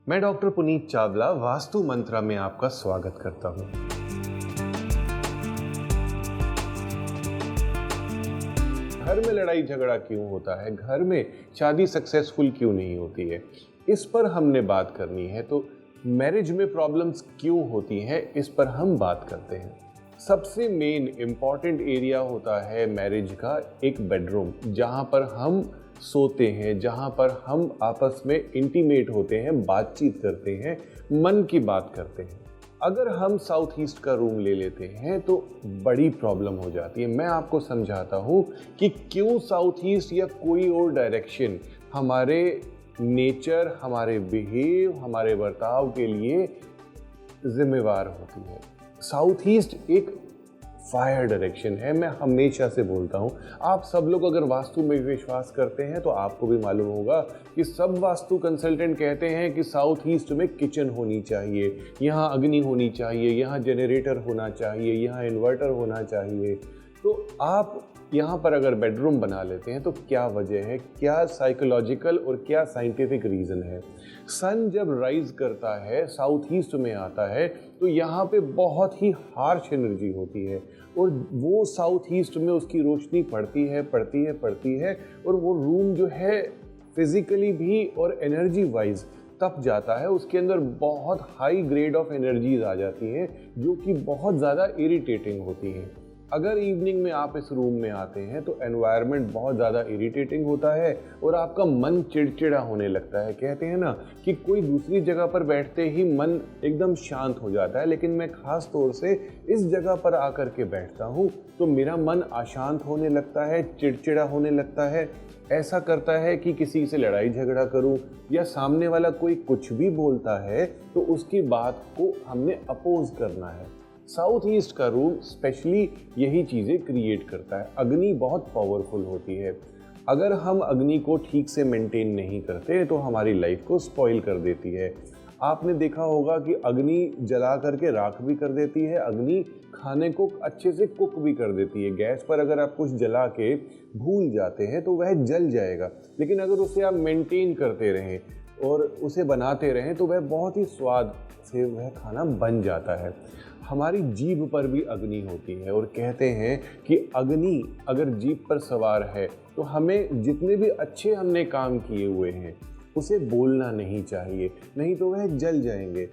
मैं डॉक्टर पुनीत चावला वास्तु मंत्रा में आपका स्वागत करता हूं। घर में लड़ाई झगड़ा क्यों होता है, घर में शादी सक्सेसफुल क्यों नहीं होती है, इस पर हमने बात करनी है। तो मैरिज में प्रॉब्लम्स क्यों होती हैं, इस पर हम बात करते हैं। सबसे मेन इम्पॉर्टेंट एरिया होता है मैरिज का एक बेडरूम, जहां पर हम सोते हैं, जहां पर हम आपस में इंटीमेट होते हैं, बातचीत करते हैं, मन की बात करते हैं। अगर हम साउथ ईस्ट का रूम ले लेते हैं तो बड़ी प्रॉब्लम हो जाती है। मैं आपको समझाता हूं कि क्यों साउथ ईस्ट या कोई और डायरेक्शन हमारे नेचर, हमारे बिहेव, हमारे बर्ताव के लिए जिम्मेवार होती है। साउथ ईस्ट एक फायर डायरेक्शन है। मैं हमेशा से बोलता हूँ, आप सब लोग अगर वास्तु में विश्वास करते हैं तो आपको भी मालूम होगा कि सब वास्तु कंसल्टेंट कहते हैं कि साउथ ईस्ट में किचन होनी चाहिए, यहाँ अग्नि होनी चाहिए, यहाँ जनरेटर होना चाहिए, यहाँ इन्वर्टर होना चाहिए। तो आप यहाँ पर अगर बेडरूम बना लेते हैं तो क्या वजह है, क्या साइकोलॉजिकल और क्या साइंटिफिक रीज़न है। सन जब राइज करता है, साउथ ईस्ट में आता है, तो यहाँ पे बहुत ही हार्श एनर्जी होती है और वो साउथ ईस्ट में उसकी रोशनी पड़ती है और वो रूम जो है फिजिकली भी और एनर्जी वाइज तप जाता है। उसके अंदर बहुत हाई ग्रेड ऑफ एनर्जीज आ जाती हैं जो कि बहुत ज़्यादा इरिटेटिंग होती हैं। अगर इवनिंग में आप इस रूम में आते हैं तो एनवायरनमेंट बहुत ज़्यादा इरिटेटिंग होता है और आपका मन चिड़चिड़ा होने लगता है। कहते हैं ना कि कोई दूसरी जगह पर बैठते ही मन एकदम शांत हो जाता है, लेकिन मैं ख़ास तौर से इस जगह पर आकर के बैठता हूँ तो मेरा मन अशांत होने लगता है, चिड़चिड़ा होने लगता है। ऐसा करता है कि किसी से लड़ाई झगड़ा करूं या सामने वाला कोई कुछ भी बोलता है तो उसकी बात को हमने अपोज करना है। साउथ ईस्ट का रूम स्पेशली यही चीज़ें क्रिएट करता है। अग्नि बहुत पावरफुल होती है। अगर हम अग्नि को ठीक से मेंटेन नहीं करते तो हमारी लाइफ को स्पॉइल कर देती है। आपने देखा होगा कि अग्नि जला करके राख भी कर देती है, अग्नि खाने को अच्छे से कुक भी कर देती है। गैस पर अगर आप कुछ जला के भूल जाते हैं तो वह जल जाएगा, लेकिन अगर उसे आप मेंटेन करते रहें और उसे बनाते रहें तो वह बहुत ही स्वाद से वह खाना बन जाता है। हमारी जीभ पर भी अग्नि होती है और कहते हैं कि अग्नि अगर जीभ पर सवार है तो हमें जितने भी अच्छे हमने काम किए हुए हैं उसे बोलना नहीं चाहिए, नहीं तो वह जल जाएंगे।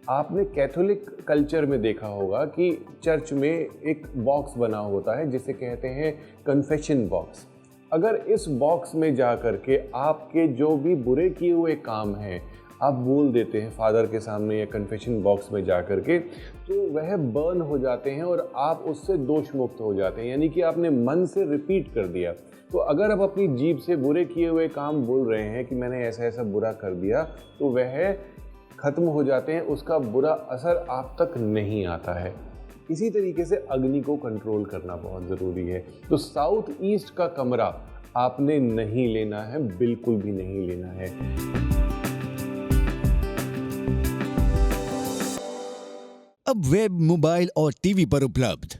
आपने कैथोलिक कल्चर में देखा होगा कि चर्च में एक बॉक्स बना होता है जिसे कहते हैं कन्फेशन बॉक्स। अगर इस बॉक्स में जा कर के आपके जो भी बुरे किए हुए काम हैं आप बोल देते हैं फादर के सामने या कन्फेशन बॉक्स में जा कर के, तो वह बर्न हो जाते हैं और आप उससे दोष मुक्त हो जाते हैं, यानी कि आपने मन से रिपीट कर दिया। तो अगर आप अपनी जीभ से बुरे किए हुए काम बोल रहे हैं कि मैंने ऐसा ऐसा बुरा कर दिया, तो वह खत्म हो जाते हैं, उसका बुरा असर आप तक नहीं आता है। इसी तरीके से अग्नि को कंट्रोल करना बहुत ज़रूरी है। तो साउथ ईस्ट का कमरा आपने नहीं लेना है, बिल्कुल भी नहीं लेना है। अब वेब, मोबाइल और टीवी पर उपलब्ध